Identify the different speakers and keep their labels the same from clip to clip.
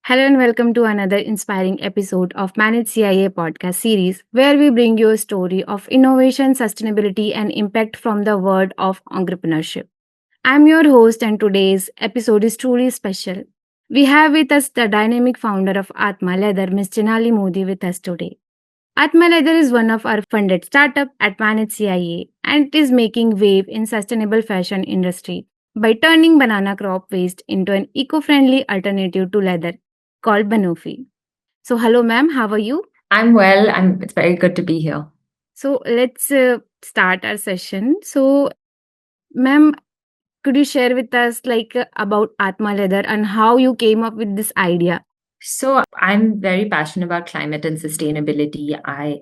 Speaker 1: Hello and welcome to another inspiring episode of Manage CIA podcast series, where we bring you a story of innovation, sustainability, and impact from the world of entrepreneurship. I'm your host, and today's episode is truly special. We have with us the dynamic founder of Atma Leather, Ms. Jinali Mody, with us today. Atma Leather is one of our funded startup at Manage CIA, and it is making wave in sustainable fashion industry by turning banana crop waste into an eco-friendly alternative to leather called Bonufi. So, hello, ma'am. How are you?
Speaker 2: I'm well. It's very good to be here.
Speaker 1: So, let's start our session. So, ma'am, could you share with us about Atma Leather and how you came up with this idea?
Speaker 2: So I'm very passionate about climate and sustainability. I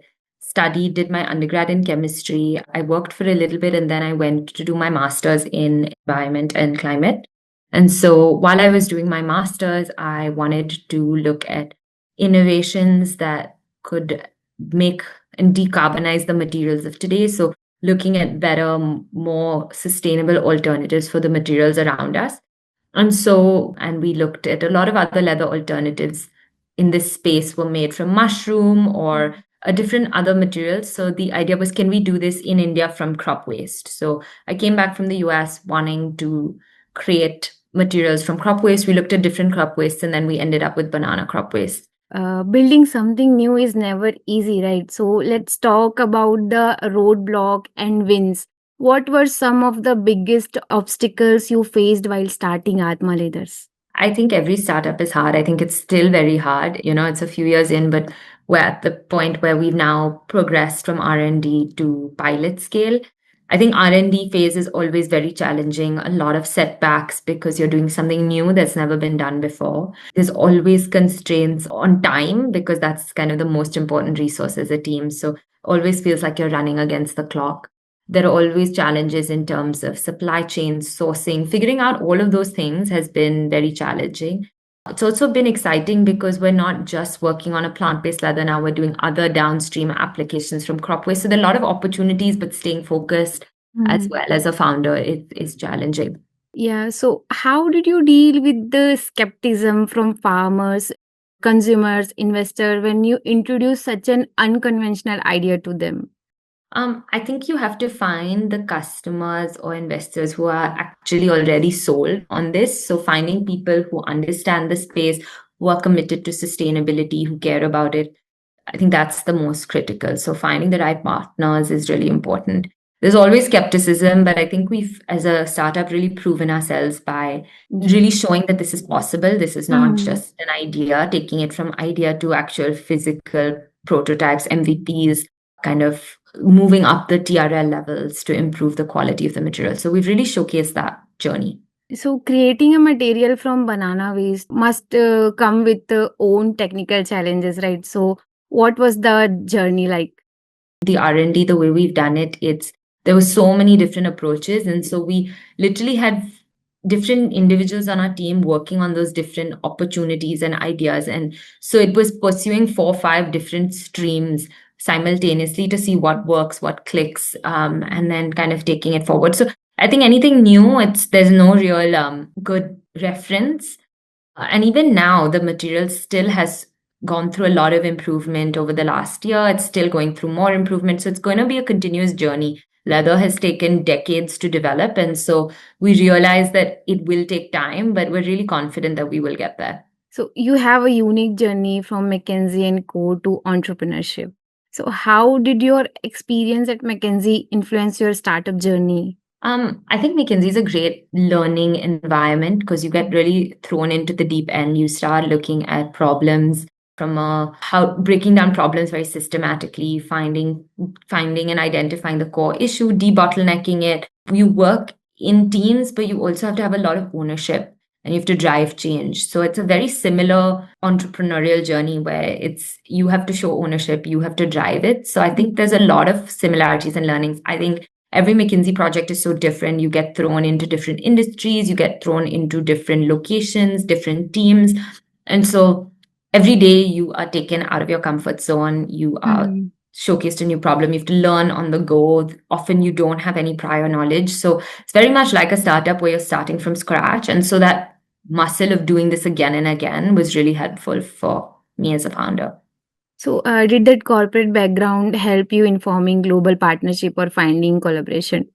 Speaker 2: did my undergrad in chemistry. I worked for a little bit and then I went to do my master's in environment and climate. And so while I was doing my master's, I wanted to look at innovations that could make and decarbonize the materials of today. So looking at better, more sustainable alternatives for the materials around us. And we looked at a lot of other leather alternatives in this space were made from mushroom or a different other materials. So the idea was, can we do this in India from crop waste? So I came back from the US wanting to create materials from crop waste. We looked at different crop wastes and then we ended up with banana crop waste.
Speaker 1: Building something new is never easy, right? So, let's talk about the roadblock and wins. What were some of the biggest obstacles you faced while starting Atma Leathers?
Speaker 2: I think every startup is hard. I think it's still very hard. It's a few years in, but we're at the point where we've now progressed from R&D to pilot scale. I think R&D phase is always very challenging, a lot of setbacks because you're doing something new that's never been done before. There's always constraints on time because that's kind of the most important resource as a team. So always feels like you're running against the clock. There are always challenges in terms of supply chain, sourcing, figuring out all of those things has been very challenging. It's also been exciting because we're not just working on a plant-based leather now, we're doing other downstream applications from crop waste. So there are a lot of opportunities, but staying focused as well as a founder is challenging.
Speaker 1: Yeah, so how did you deal with the skepticism from farmers, consumers, investors when you introduce such an unconventional idea to them?
Speaker 2: I think you have to find the customers or investors who are actually already sold on this. So finding people who understand the space, who are committed to sustainability, who care about it. I think that's the most critical. So finding the right partners is really important. There's always skepticism, but I think we've, as a startup, really proven ourselves by really showing that this is possible. This is not just an idea, taking it from idea to actual physical prototypes, MVPs, kind of moving up the TRL levels to improve the quality of the material. So we've really showcased that journey.
Speaker 1: So, creating a material from banana waste must come with own technical challenges, right? So, what was the journey like?
Speaker 2: The R&D, the way we've done it, there were so many different approaches. And so we literally had different individuals on our team working on those different opportunities and ideas. And so it was pursuing 4 or 5 different streams simultaneously to see what works, what clicks, and then kind of taking it forward. So I think anything new, there's no real good reference. And even now, the material still has gone through a lot of improvement over the last year. It's still going through more improvement. So it's going to be a continuous journey. Leather has taken decades to develop. And so we realize that it will take time, but we're really confident that we will get there.
Speaker 1: So, you have a unique journey from McKinsey and Co to entrepreneurship. So, how did your experience at McKinsey influence your startup journey?
Speaker 2: I think McKinsey is a great learning environment because you get really thrown into the deep end. You start looking at problems from how breaking down problems very systematically, finding and identifying the core issue, debottlenecking it. You work in teams, but you also have to have a lot of ownership and you have to drive change. So it's a very similar entrepreneurial journey where you have to show ownership, you have to drive it. So I think there's a lot of similarities and learnings. I think every McKinsey project is so different. You get thrown into different industries, you get thrown into different locations, different teams. And so every day you are taken out of your comfort zone. You are showcased a new problem. You have to learn on the go. Often you don't have any prior knowledge. So it's very much like a startup where you're starting from scratch. And so that muscle of doing this again and again was really helpful for me as a founder.
Speaker 1: So, did that corporate background help you in forming global partnership or finding collaboration?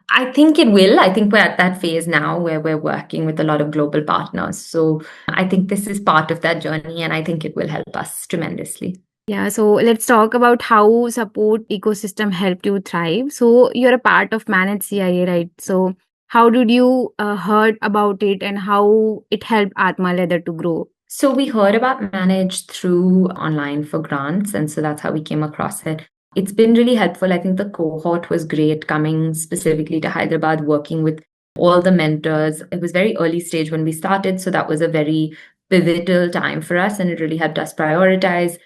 Speaker 2: I think it will. I think we're at that phase now where we're working with a lot of global partners. So I think this is part of that journey, and I think it will help us tremendously.
Speaker 1: Yeah, so let's talk about how support ecosystem helped you thrive. So you're a part of Managed CIA, right? So how did you heard about it and how it helped Atma Leather to grow?
Speaker 2: So we heard about Manage through online for grants, and so that's how we came across it. It's been really helpful. I think the cohort was great coming specifically to Hyderabad, working with all the mentors. It was very early stage when we started, so that was a very pivotal time for us, and it really helped us prioritize.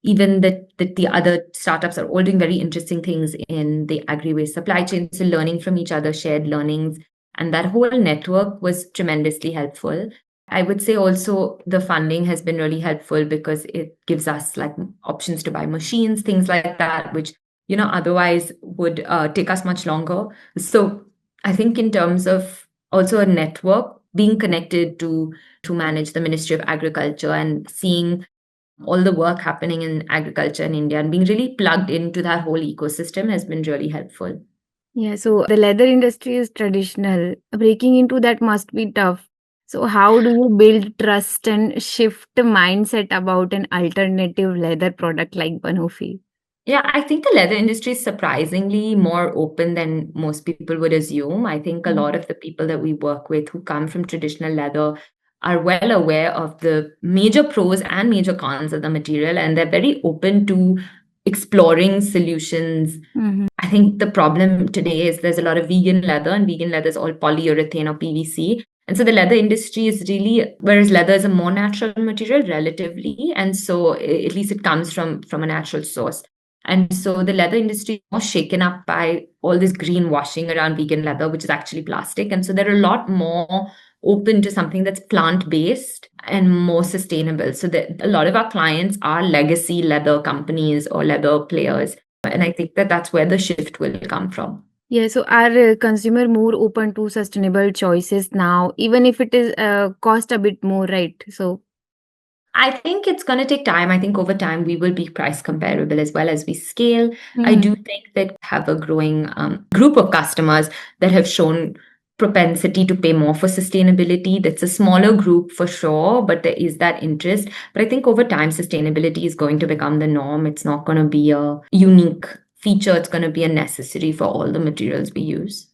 Speaker 2: Even that the other startups are all doing very interesting things in the agri-waste supply chain. So learning from each other, shared learnings, and that whole network was tremendously helpful. I would say also the funding has been really helpful because it gives us like options to buy machines, things like that, which otherwise would take us much longer. So I think in terms of also a network, being connected to manage the Ministry of Agriculture and seeing all the work happening in agriculture in India and being really plugged into that whole ecosystem has been really helpful.
Speaker 1: Yeah, so the leather industry is traditional. Breaking into that must be tough. So how do you build trust and shift the mindset about an alternative leather product like Bonufi?
Speaker 2: Yeah, I think the leather industry is surprisingly more open than most people would assume. I think a lot of the people that we work with who come from traditional leather are well aware of the major pros and major cons of the material, and they're very open to exploring solutions.
Speaker 1: Mm-hmm.
Speaker 2: I think the problem today is there's a lot of vegan leather, and vegan leather is all polyurethane or PVC. And so the leather industry is really, whereas leather is a more natural material relatively, and so at least it comes from a natural source. And so the leather industry is more shaken up by all this greenwashing around vegan leather, which is actually plastic. And so they're a lot more open to something that's plant based and more sustainable. So that a lot of our clients are legacy leather companies or leather players, and I think that that's where the shift will come from.
Speaker 1: Yeah, so are consumer more open to sustainable choices now, even if it is cost a bit more, right? So,
Speaker 2: I think it's going to take time. I think over time we will be price comparable as well as we scale. I
Speaker 1: mhm.
Speaker 2: do think that we have a growing group of customers that have shown propensity to pay more for sustainability. That's a smaller group for sure, but there is that interest. But I think over time, sustainability is going to become the norm. It's not going to be a unique feature, it's going to be a necessary for all the materials we use.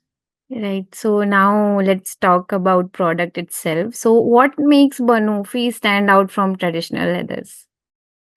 Speaker 1: Right. So now let's talk about product itself. So what makes Banofi stand out from traditional leathers?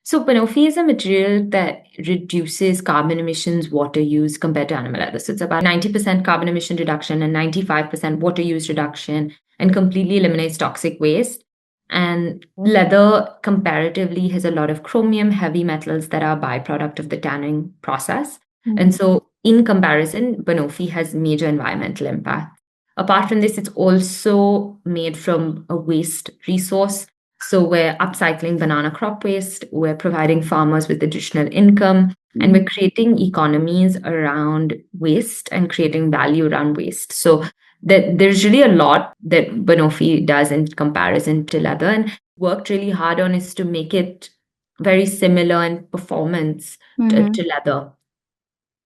Speaker 2: So Bonufi is a material that reduces carbon emissions, water use compared to animal leather. So it's about 90% carbon emission reduction and 95% water use reduction and completely eliminates toxic waste. And leather comparatively has a lot of chromium, heavy metals that are a byproduct of the tanning process. And
Speaker 1: Mhm.
Speaker 2: so in comparison, Bonufi has major environmental impact. Apart from this, it's also made from a waste resource, so we're upcycling banana crop waste, we're providing farmers with additional income, and we're
Speaker 1: Mhm.
Speaker 2: creating economies around waste and creating value around waste. So there's really a lot that Bonofi does in comparison to leather, and worked really hard on is to make it very similar in performance
Speaker 1: Mhm.
Speaker 2: to leather.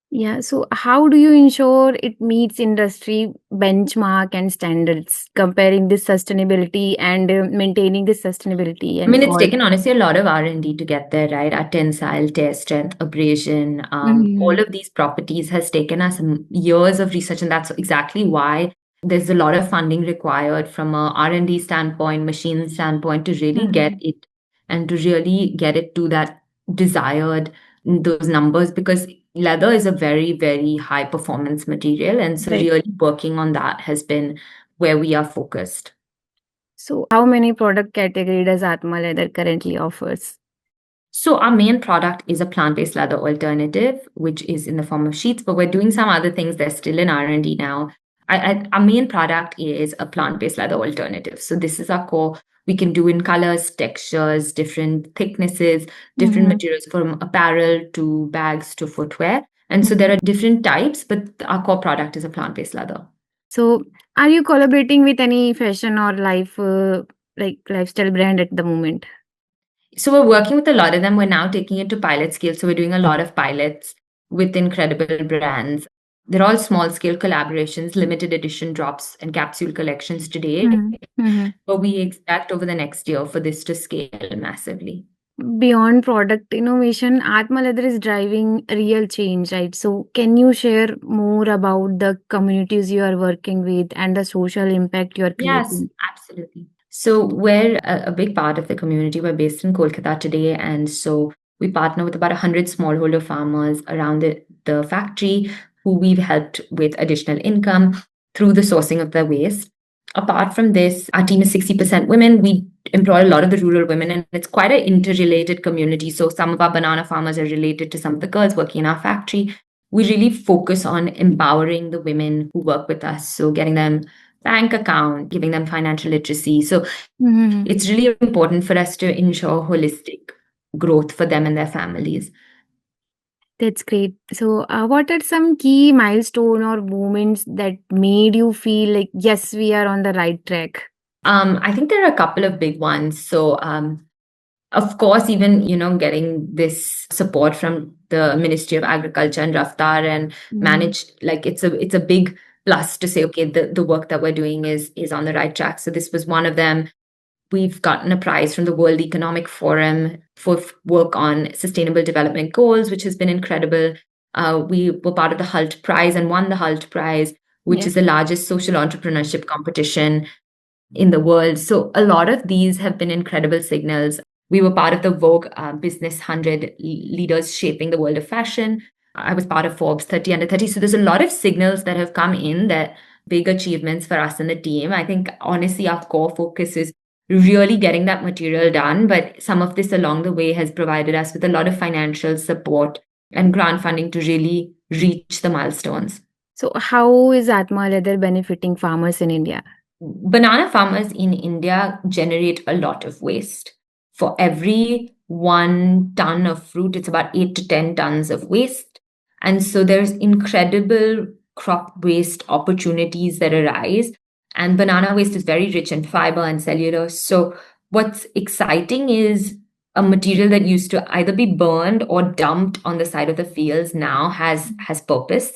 Speaker 1: Yeah. So how do you ensure it meets industry benchmark and standards, comparing this sustainability and maintaining this sustainability
Speaker 2: I
Speaker 1: and
Speaker 2: mean, it's
Speaker 1: quality?
Speaker 2: taken honestly a lot of R&D to get there, right? Our tensile, tear strength, abrasion, all
Speaker 1: Mhm.
Speaker 2: of these properties has taken us years of research, and that's exactly why there's a lot of funding required from a R&D standpoint, machine standpoint, to really get
Speaker 1: Mhm.
Speaker 2: it and to really get it to that desired those numbers, because leather is a very, very high performance material, and so
Speaker 1: Right.
Speaker 2: really working on that has been where we are focused.
Speaker 1: So how many product category does Atma Leather currently offers?
Speaker 2: So our main product is a plant-based leather alternative, which is in the form of sheets, but we're doing some other things. They're still in R&D now. Our main product is a plant-based leather alternative. So this is our core. We can do in colors, textures, different thicknesses, different
Speaker 1: Mhm.
Speaker 2: materials from apparel to bags to footwear. And so there are different types, but our core product is a plant-based leather.
Speaker 1: So, are you collaborating with any fashion or like lifestyle brand at the moment?
Speaker 2: So we're working with a lot of them. We're now taking it to pilot scale. So we're doing a lot of pilots with incredible brands. They're all small scale collaborations, limited edition drops, and capsule collections today.
Speaker 1: Mhm. Mhm.
Speaker 2: But we expect over the next year for this to scale massively.
Speaker 1: Beyond product innovation, Atma Leather is driving real change, right? So, can you share more about the communities you are working with and the social impact you are
Speaker 2: Yes,
Speaker 1: creating?
Speaker 2: absolutely. So we're a big part of the community. We're based in Kolkata today, and so we partner with about 100 smallholder farmers around the factory who we've helped with additional income through the sourcing of their waste. Apart from this, our team is 60% women. We employ a lot of the rural women, and it's quite an interrelated community. So some of our banana farmers are related to some of the girls working in our factory. We really focus on empowering the women who work with us. So getting them bank account, giving them financial literacy. So
Speaker 1: Mhm.
Speaker 2: it's really important for us to ensure holistic growth for them and their families.
Speaker 1: That's great. So, what are some key milestone or moments that made you feel like, yes, we are on the right track?
Speaker 2: I think there are a couple of big ones. So, of course, even getting this support from the Ministry of Agriculture and Raftar and
Speaker 1: Mm.
Speaker 2: manage like it's a big plus to say, okay, the work that we're doing is on the right track. So this was one of them. We've gotten a prize from the World Economic Forum for work on sustainable development goals, which has been incredible. We were part of the HULT Prize and won the HULT Prize, which
Speaker 1: Yeah.
Speaker 2: is the largest social entrepreneurship competition in the world. So a lot of these have been incredible signals. We were part of the Vogue Business 100 leaders shaping the world of fashion. I was part of Forbes 30 under 30. So there's a lot of signals that have come in that big achievements for us in the team. I think honestly, our core focus is really getting that material done. But some of this along the way has provided us with a lot of financial support and grant funding to really reach the milestones.
Speaker 1: So, how is Atma Leather benefiting farmers in India?
Speaker 2: Banana farmers in India generate a lot of waste. For every 1 ton of fruit, it's about 8 to 10 tons of waste. And so there's incredible crop waste opportunities that arise. And banana waste is very rich in fiber and cellulose. So what's exciting is a material that used to either be burned or dumped on the side of the fields now has purpose,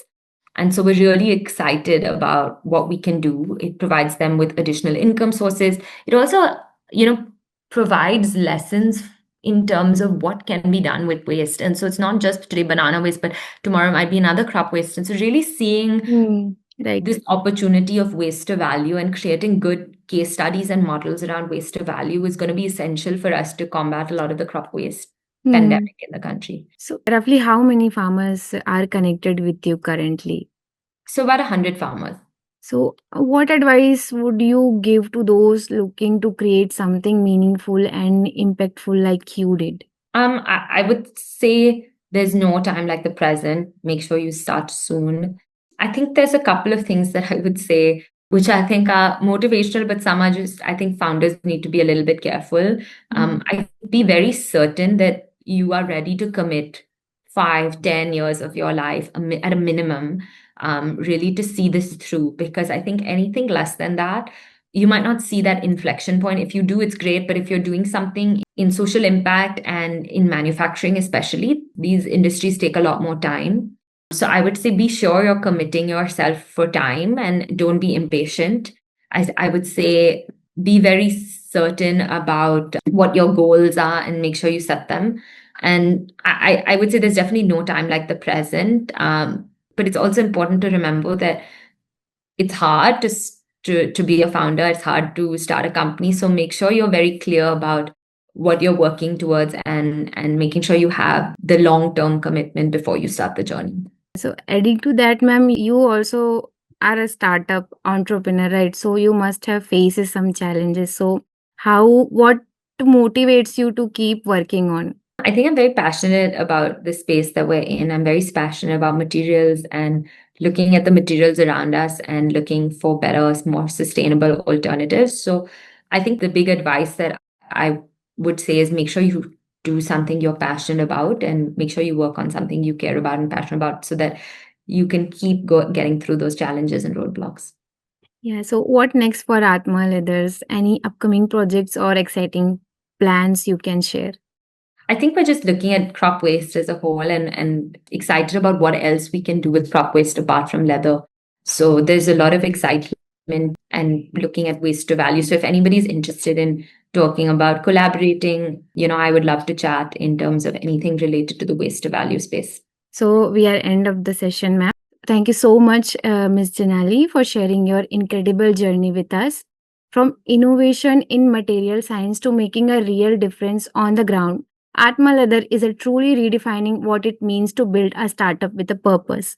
Speaker 2: and so we're really excited about what we can do. It provides them with additional income sources. It also, you know, provides lessons in terms of what can be done with waste. And so it's not just today banana waste, but tomorrow might be another crop waste. And so really seeing
Speaker 1: Hmm. Right.
Speaker 2: this opportunity of waste to value and creating good case studies and models around waste to value is going to be essential for us to combat a lot of the crop waste
Speaker 1: Hmm.
Speaker 2: pandemic in the country.
Speaker 1: So, roughly how many farmers are connected with you currently?
Speaker 2: So about 100 farmers.
Speaker 1: So, what advice would you give to those looking to create something meaningful and impactful like you did?
Speaker 2: I would say there's no time like the present. Make sure you start soon. I think there's a couple of things that I would say, which I think are motivational, but some are just, I think founders need to be a little bit careful.
Speaker 1: Mm.
Speaker 2: I be very certain that you are ready to commit 5, 10 years of your life at a minimum, really to see this through. Because I think anything less than that, you might not see that inflection point. If you do, it's great. But if you're doing something in social impact and in manufacturing, especially, these industries take a lot more time. So I would say be sure you're committing yourself for time and don't be impatient. I would say be very certain about what your goals are and make sure you set them. And I would say there's definitely no time like the present. But it's also important to remember that it's hard to be a founder. It's hard to start a company. So make sure you're very clear about what you're working towards and making sure you have the long term commitment before you start the journey.
Speaker 1: So, adding to that, ma'am, you also are a startup entrepreneur, right? So, you must have faces some challenges. So, what motivates you to keep working on?
Speaker 2: I think I'm very passionate about the space that we're in. I'm very passionate about materials and looking at the materials around us and looking for better, more sustainable alternatives. So I think the big advice that I would say is make sure you do something you're passionate about and make sure you work on something you care about and passionate about so that you can keep getting through those challenges and roadblocks.
Speaker 1: Yeah, so what next for Atma Leathers? Any upcoming projects or exciting plans you can share?
Speaker 2: I think we're just looking at crop waste as a whole and excited about what else we can do with crop waste apart from leather. So there's a lot of excitement and looking at waste to value. So if anybody's interested in talking about collaborating, I would love to chat in terms of anything related to the waste to value space.
Speaker 1: So we are end of the session, ma'am. Thank you so much, Ms. Jinali, for sharing your incredible journey with us. From innovation in material science to making a real difference on the ground, Atma Leather is a truly redefining what it means to build a startup with a purpose.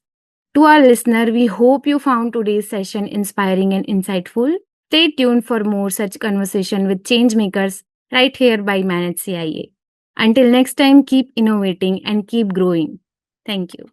Speaker 1: To our listener, we hope you found today's session inspiring and insightful. Stay tuned for more such conversation with changemakers right here by Manage CIA. Until next time, keep innovating and keep growing. Thank you.